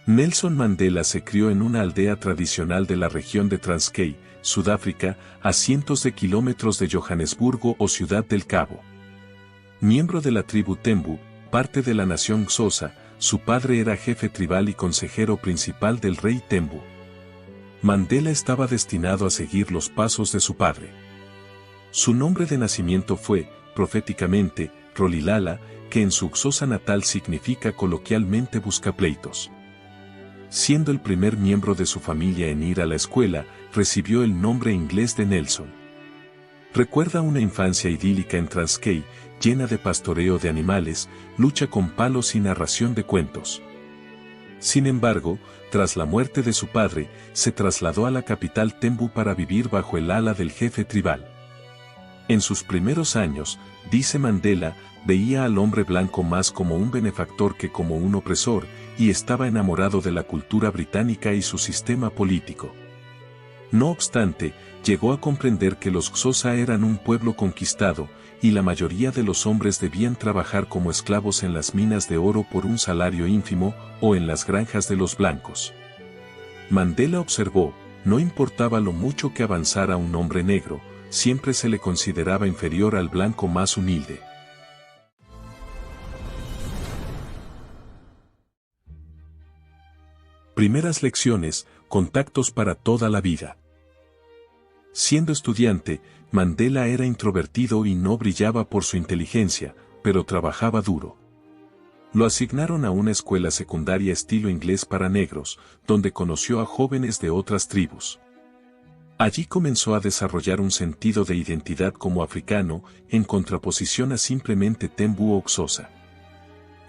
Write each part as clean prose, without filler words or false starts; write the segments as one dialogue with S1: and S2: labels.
S1: Nelson Mandela se crió en una aldea tradicional de la región de Transkei, Sudáfrica, a cientos de kilómetros de Johannesburgo o Ciudad del Cabo. Miembro de la tribu Tembu, parte de la nación Xhosa, su padre era jefe tribal y consejero principal del rey Tembu. Mandela estaba destinado a seguir los pasos de su padre. Su nombre de nacimiento fue, proféticamente, Rolilala, que en su Xhosa natal significa coloquialmente buscapleitos. Siendo el primer miembro de su familia en ir a la escuela, recibió el nombre inglés de Nelson. Recuerda una infancia idílica en Transkei, llena de pastoreo de animales, lucha con palos y narración de cuentos. Sin embargo, tras la muerte de su padre, se trasladó a la capital Tembu para vivir bajo el ala del jefe tribal. En sus primeros años, dice Mandela, veía al hombre blanco más como un benefactor que como un opresor, y estaba enamorado de la cultura británica y su sistema político. No obstante, llegó a comprender que los Xhosa eran un pueblo conquistado, y la mayoría de los hombres debían trabajar como esclavos en las minas de oro por un salario ínfimo, o en las granjas de los blancos. Mandela observó, no importaba lo mucho que avanzara un hombre negro, siempre se le consideraba inferior al blanco más humilde. Primeras lecciones, contactos para toda la vida. Siendo estudiante, Mandela era introvertido y no brillaba por su inteligencia, pero trabajaba duro. Lo asignaron a una escuela secundaria estilo inglés para negros, donde conoció a jóvenes de otras tribus. Allí comenzó a desarrollar un sentido de identidad como africano, en contraposición a simplemente Tembu o Xhosa.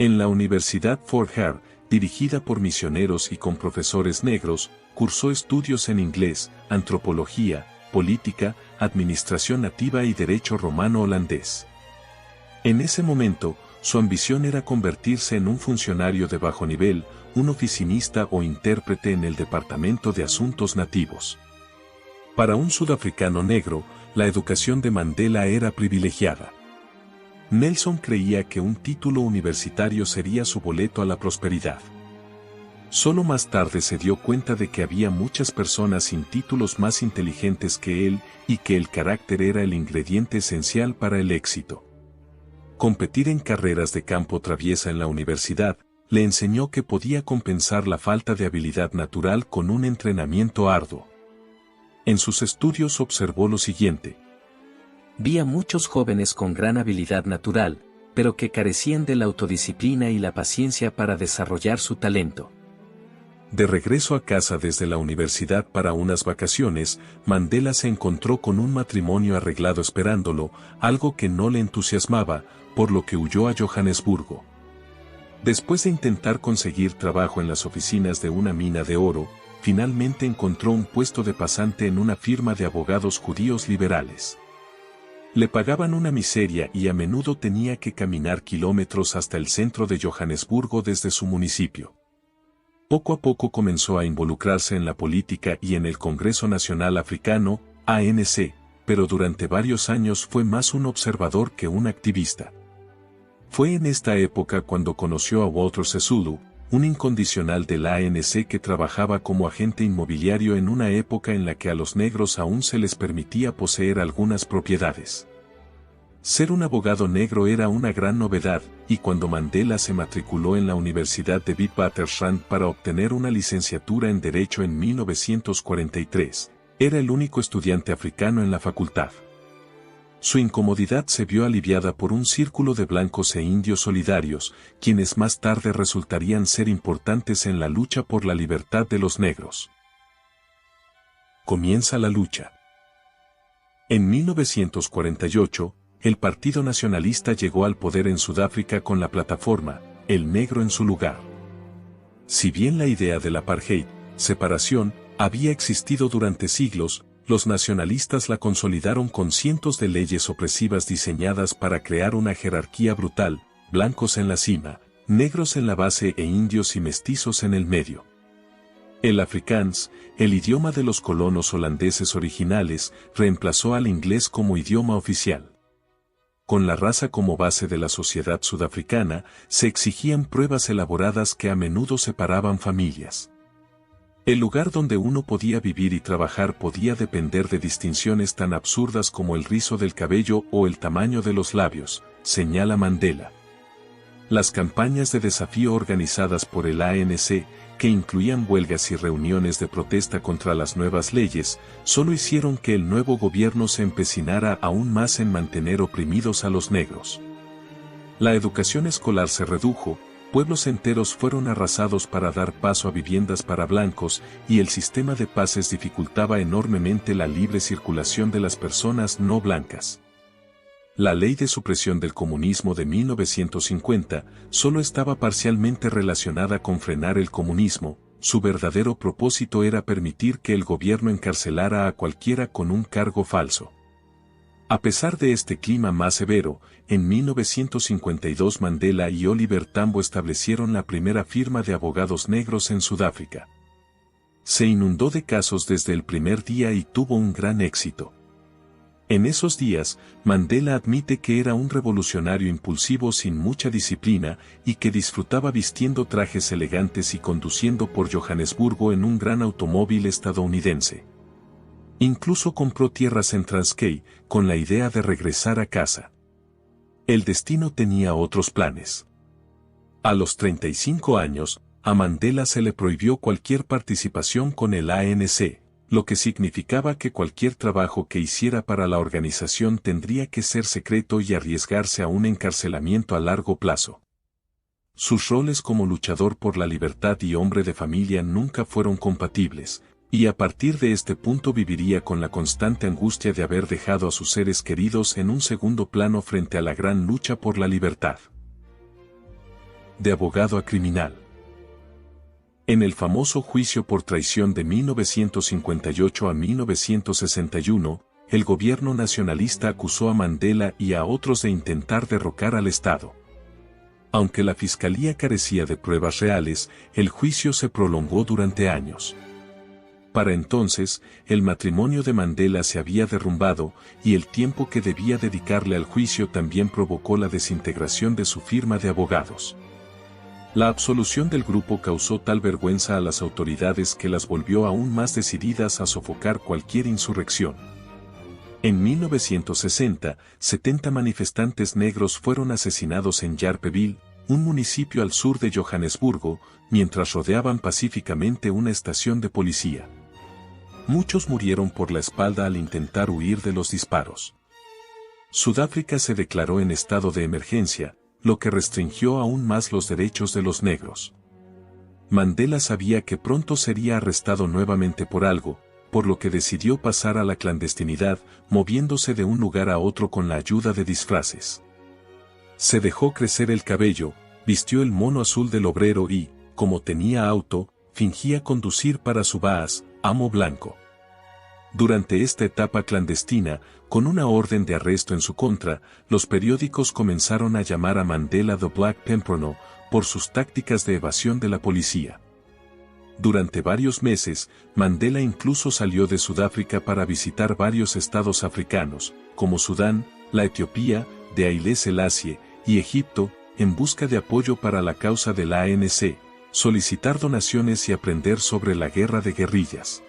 S1: En la Universidad Fort Hare, dirigida por misioneros y con profesores negros, cursó estudios en inglés, antropología, política, administración nativa y derecho romano holandés. En ese momento, su ambición era convertirse en un funcionario de bajo nivel, un oficinista o intérprete en el Departamento de Asuntos Nativos. Para un sudafricano negro, la educación de Mandela era privilegiada. Nelson creía que un título universitario sería su boleto a la prosperidad. Solo más tarde se dio cuenta de que había muchas personas sin títulos más inteligentes que él, y que el carácter era el ingrediente esencial para el éxito. Competir en carreras de campo traviesa en la universidad, le enseñó que podía compensar la falta de habilidad natural con un entrenamiento arduo. En sus estudios observó lo siguiente.
S2: Vi a muchos jóvenes con gran habilidad natural, pero que carecían de la autodisciplina y la paciencia para desarrollar su talento.
S1: De regreso a casa desde la universidad para unas vacaciones, Mandela se encontró con un matrimonio arreglado esperándolo, algo que no le entusiasmaba, por lo que huyó a Johannesburgo. Después de intentar conseguir trabajo en las oficinas de una mina de oro, finalmente encontró un puesto de pasante en una firma de abogados judíos liberales. Le pagaban una miseria y a menudo tenía que caminar kilómetros hasta el centro de Johannesburgo desde su municipio. Poco a poco comenzó a involucrarse en la política y en el Congreso Nacional Africano, ANC, pero durante varios años fue más un observador que un activista. Fue en esta época cuando conoció a Walter Sisulu, un incondicional del ANC que trabajaba como agente inmobiliario en una época en la que a los negros aún se les permitía poseer algunas propiedades. Ser un abogado negro era una gran novedad, y cuando Mandela se matriculó en la Universidad de Witwatersrand para obtener una licenciatura en Derecho en 1943, era el único estudiante africano en la facultad. Su incomodidad se vio aliviada por un círculo de blancos e indios solidarios, quienes más tarde resultarían ser importantes en la lucha por la libertad de los negros. Comienza la lucha. En 1948, el Partido Nacionalista llegó al poder en Sudáfrica con la plataforma, el negro en su lugar. Si bien la idea del apartheid, separación, había existido durante siglos, los nacionalistas la consolidaron con cientos de leyes opresivas diseñadas para crear una jerarquía brutal, blancos en la cima, negros en la base e indios y mestizos en el medio. El Afrikaans, el idioma de los colonos holandeses originales, reemplazó al inglés como idioma oficial. con la raza como base de la sociedad sudafricana, se exigían pruebas elaboradas que a menudo separaban familias. El lugar donde uno podía vivir y trabajar podía depender de distinciones tan absurdas como el rizo del cabello o el tamaño de los labios, señala Mandela. Las campañas de desafío organizadas por el ANC, que incluían huelgas y reuniones de protesta contra las nuevas leyes, solo hicieron que el nuevo gobierno se empecinara aún más en mantener oprimidos a los negros. La educación escolar se redujo, pueblos enteros fueron arrasados para dar paso a viviendas para blancos y el sistema de pases dificultaba enormemente la libre circulación de las personas no blancas. La ley de supresión del comunismo de 1950 solo estaba parcialmente relacionada con frenar el comunismo, su verdadero propósito era permitir que el gobierno encarcelara a cualquiera con un cargo falso. A pesar de este clima más severo, en 1952 Mandela y Oliver Tambo establecieron la primera firma de abogados negros en Sudáfrica. Se inundó de casos desde el primer día y tuvo un gran éxito. En esos días, Mandela admite que era un revolucionario impulsivo sin mucha disciplina y que disfrutaba vistiendo trajes elegantes y conduciendo por Johannesburgo en un gran automóvil estadounidense. Incluso compró tierras en Transkei, con la idea de regresar a casa. El destino tenía otros planes. A los 35 años, a Mandela se le prohibió cualquier participación con el ANC, lo que significaba que cualquier trabajo que hiciera para la organización tendría que ser secreto y arriesgarse a un encarcelamiento a largo plazo. Sus roles como luchador por la libertad y hombre de familia nunca fueron compatibles, y a partir de este punto viviría con la constante angustia de haber dejado a sus seres queridos en un segundo plano frente a la gran lucha por la libertad. De abogado a criminal. En el famoso juicio por traición de 1958 a 1961, el gobierno nacionalista acusó a Mandela y a otros de intentar derrocar al Estado. Aunque la fiscalía carecía de pruebas reales, el juicio se prolongó durante años. Para entonces, el matrimonio de Mandela se había derrumbado, y el tiempo que debía dedicarle al juicio también provocó la desintegración de su firma de abogados. La absolución del grupo causó tal vergüenza a las autoridades que las volvió aún más decididas a sofocar cualquier insurrección. En 1960, 70 manifestantes negros fueron asesinados en Yarpeville, un municipio al sur de Johannesburgo, mientras rodeaban pacíficamente una estación de policía. Muchos murieron por la espalda al intentar huir de los disparos. Sudáfrica se declaró en estado de emergencia, lo que restringió aún más los derechos de los negros. Mandela sabía que pronto sería arrestado nuevamente por algo, por lo que decidió pasar a la clandestinidad, moviéndose de un lugar a otro con la ayuda de disfraces. Se dejó crecer el cabello, vistió el mono azul del obrero y, como tenía auto, fingía conducir para su Baas, amo blanco. Durante esta etapa clandestina, con una orden de arresto en su contra, los periódicos comenzaron a llamar a Mandela The Black Pimpernel, por sus tácticas de evasión de la policía. Durante varios meses, Mandela incluso salió de Sudáfrica para visitar varios estados africanos, como Sudán, la Etiopía, de Haile Selassie, y Egipto, en busca de apoyo para la causa del ANC, solicitar donaciones y aprender sobre la guerra de guerrillas.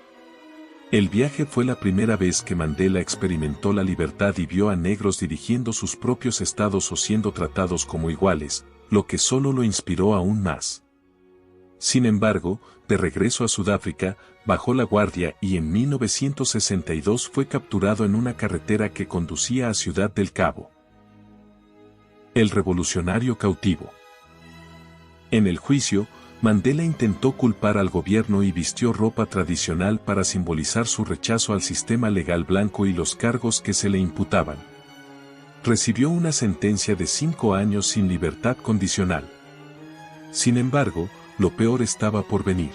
S1: El viaje fue la primera vez que Mandela experimentó la libertad y vio a negros dirigiendo sus propios estados o siendo tratados como iguales, lo que solo lo inspiró aún más. Sin embargo, de regreso a Sudáfrica, bajó la guardia y en 1962 fue capturado en una carretera que conducía a Ciudad del Cabo. El revolucionario cautivo. En el juicio, Mandela intentó culpar al gobierno y vistió ropa tradicional para simbolizar su rechazo al sistema legal blanco y los cargos que se le imputaban. Recibió una sentencia de 5 años sin libertad condicional. Sin embargo, lo peor estaba por venir.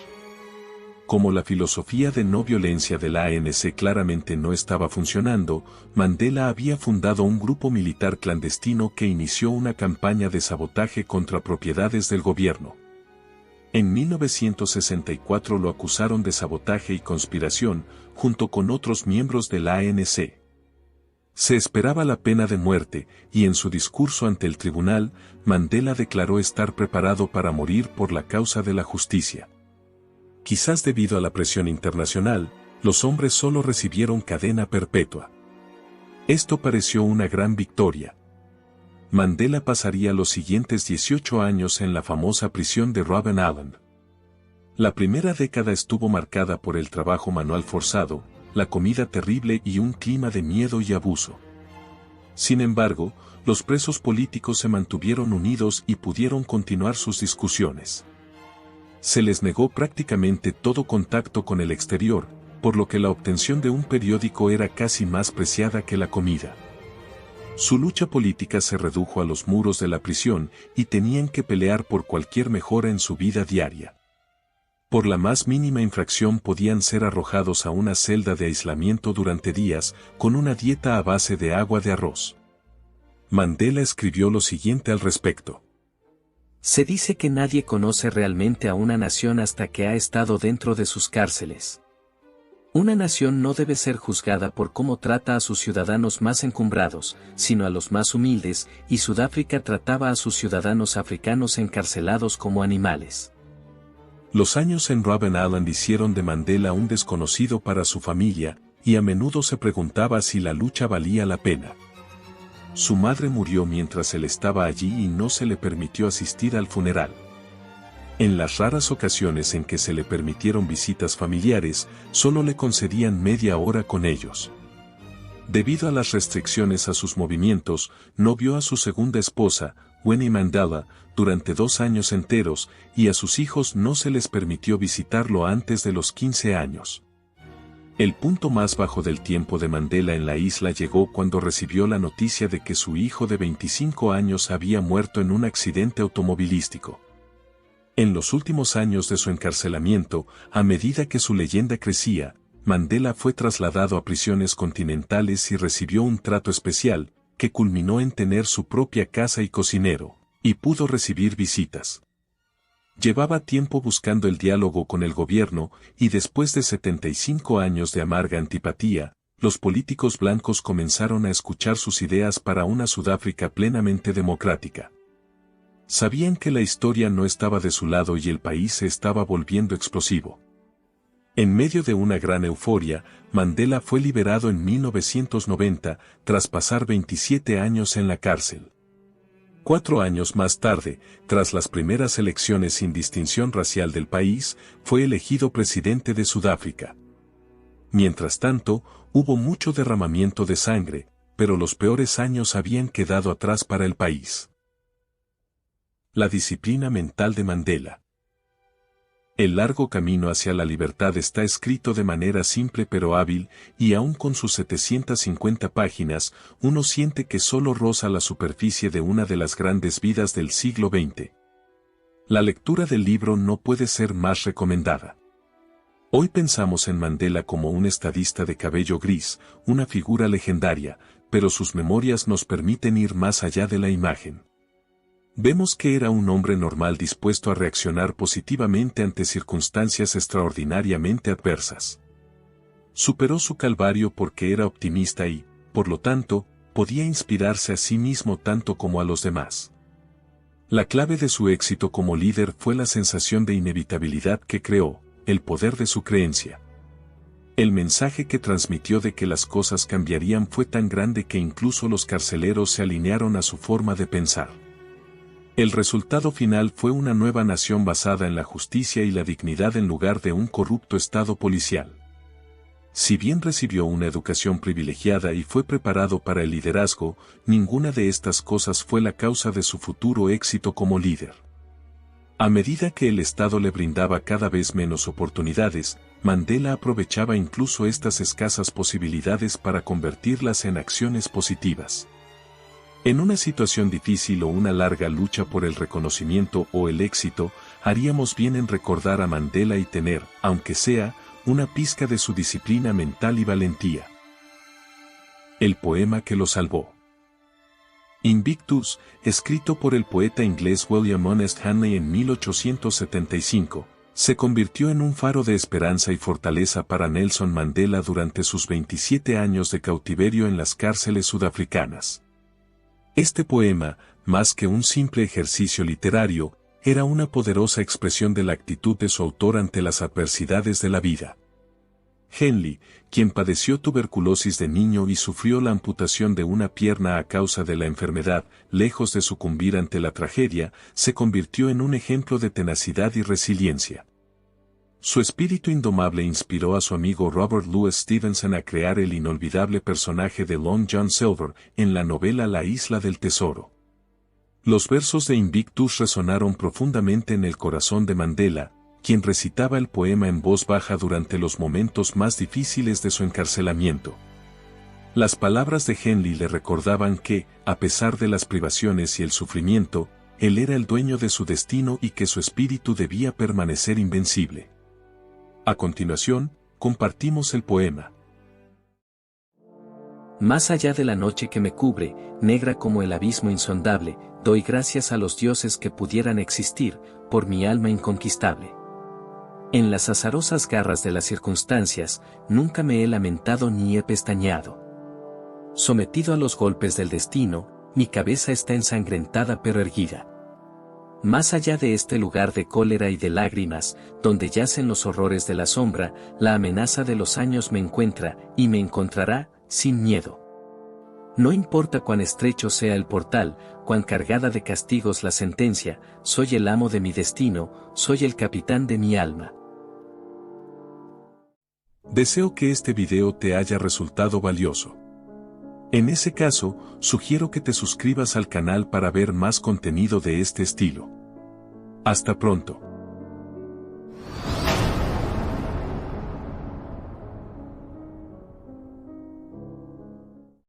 S1: Como la filosofía de no violencia del ANC claramente no estaba funcionando, Mandela había fundado un grupo militar clandestino que inició una campaña de sabotaje contra propiedades del gobierno. En 1964 lo acusaron de sabotaje y conspiración, junto con otros miembros del ANC. Se esperaba la pena de muerte, y en su discurso ante el tribunal, Mandela declaró estar preparado para morir por la causa de la justicia. Quizás debido a la presión internacional, los hombres solo recibieron cadena perpetua. Esto pareció una gran victoria. Mandela pasaría los siguientes 18 años en la famosa prisión de Robben Island. La primera década estuvo marcada por el trabajo manual forzado, la comida terrible y un clima de miedo y abuso. Sin embargo, los presos políticos se mantuvieron unidos y pudieron continuar sus discusiones. Se les negó prácticamente todo contacto con el exterior, por lo que la obtención de un periódico era casi más preciada que la comida. Su lucha política se redujo a los muros de la prisión y tenían que pelear por cualquier mejora en su vida diaria. Por la más mínima infracción podían ser arrojados a una celda de aislamiento durante días, con una dieta a base de agua de arroz. Mandela escribió lo siguiente al respecto.
S2: Se dice que nadie conoce realmente a una nación hasta que ha estado dentro de sus cárceles. Una nación no debe ser juzgada por cómo trata a sus ciudadanos más encumbrados, sino a los más humildes, y Sudáfrica trataba a sus ciudadanos africanos encarcelados como animales.
S1: Los años en Robben Island hicieron de Mandela un desconocido para su familia, y a menudo se preguntaba si la lucha valía la pena. Su madre murió mientras él estaba allí y no se le permitió asistir al funeral. En las raras ocasiones en que se le permitieron visitas familiares, solo le concedían media hora con ellos. Debido a las restricciones a sus movimientos, no vio a su segunda esposa, Winnie Mandela, durante 2 años enteros, y a sus hijos no se les permitió visitarlo antes de los 15 años. El punto más bajo del tiempo de Mandela en la isla llegó cuando recibió la noticia de que su hijo de 25 años había muerto en un accidente automovilístico. En los últimos años de su encarcelamiento, a medida que su leyenda crecía, Mandela fue trasladado a prisiones continentales y recibió un trato especial, que culminó en tener su propia casa y cocinero, y pudo recibir visitas. Llevaba tiempo buscando el diálogo con el gobierno, y después de 75 años de amarga antipatía, los políticos blancos comenzaron a escuchar sus ideas para una Sudáfrica plenamente democrática. Sabían que la historia no estaba de su lado y el país se estaba volviendo explosivo. En medio de una gran euforia, Mandela fue liberado en 1990, tras pasar 27 años en la cárcel. 4 años más tarde, tras las primeras elecciones sin distinción racial del país, fue elegido presidente de Sudáfrica. Mientras tanto, hubo mucho derramamiento de sangre, pero los peores años habían quedado atrás para el país. La disciplina mental de Mandela. El largo camino hacia la libertad está escrito de manera simple pero hábil, y aun con sus 750 páginas, uno siente que solo roza la superficie de una de las grandes vidas del siglo XX. La lectura del libro no puede ser más recomendada. Hoy pensamos en Mandela como un estadista de cabello gris, una figura legendaria, pero sus memorias nos permiten ir más allá de la imagen. Vemos que era un hombre normal dispuesto a reaccionar positivamente ante circunstancias extraordinariamente adversas. Superó su calvario porque era optimista y, por lo tanto, podía inspirarse a sí mismo tanto como a los demás. La clave de su éxito como líder fue la sensación de inevitabilidad que creó, el poder de su creencia. El mensaje que transmitió de que las cosas cambiarían fue tan grande que incluso los carceleros se alinearon a su forma de pensar. El resultado final fue una nueva nación basada en la justicia y la dignidad en lugar de un corrupto estado policial. Si bien recibió una educación privilegiada y fue preparado para el liderazgo, ninguna de estas cosas fue la causa de su futuro éxito como líder. A medida que el Estado le brindaba cada vez menos oportunidades, Mandela aprovechaba incluso estas escasas posibilidades para convertirlas en acciones positivas. En una situación difícil o una larga lucha por el reconocimiento o el éxito, haríamos bien en recordar a Mandela y tener, aunque sea, una pizca de su disciplina mental y valentía. El poema que lo salvó. Invictus, escrito por el poeta inglés William Honest Hanley en 1875, Se convirtió en un faro de esperanza y fortaleza para Nelson Mandela durante sus 27 años de cautiverio en las cárceles sudafricanas. Este poema, más que un simple ejercicio literario, era una poderosa expresión de la actitud de su autor ante las adversidades de la vida. Henley, quien padeció tuberculosis de niño y sufrió la amputación de una pierna a causa de la enfermedad, lejos de sucumbir ante la tragedia, se convirtió en un ejemplo de tenacidad y resiliencia. Su espíritu indomable inspiró a su amigo Robert Louis Stevenson a crear el inolvidable personaje de Long John Silver en la novela La Isla del Tesoro. Los versos de Invictus resonaron profundamente en el corazón de Mandela, quien recitaba el poema en voz baja durante los momentos más difíciles de su encarcelamiento. Las palabras de Henley le recordaban que, a pesar de las privaciones y el sufrimiento, él era el dueño de su destino y que su espíritu debía permanecer invencible. A continuación, compartimos el poema.
S2: Más allá de la noche que me cubre, negra como el abismo insondable, doy gracias a los dioses que pudieran existir, por mi alma inconquistable. En las azarosas garras de las circunstancias, nunca me he lamentado ni he pestañeado. Sometido a los golpes del destino, mi cabeza está ensangrentada pero erguida. Más allá de este lugar de cólera y de lágrimas, donde yacen los horrores de la sombra, la amenaza de los años me encuentra, y me encontrará, sin miedo. No importa cuán estrecho sea el portal, cuán cargada de castigos la sentencia, soy el amo de mi destino, soy el capitán de mi alma.
S1: Deseo que este video te haya resultado valioso. En ese caso, sugiero que te suscribas al canal para ver más contenido de este estilo. Hasta pronto.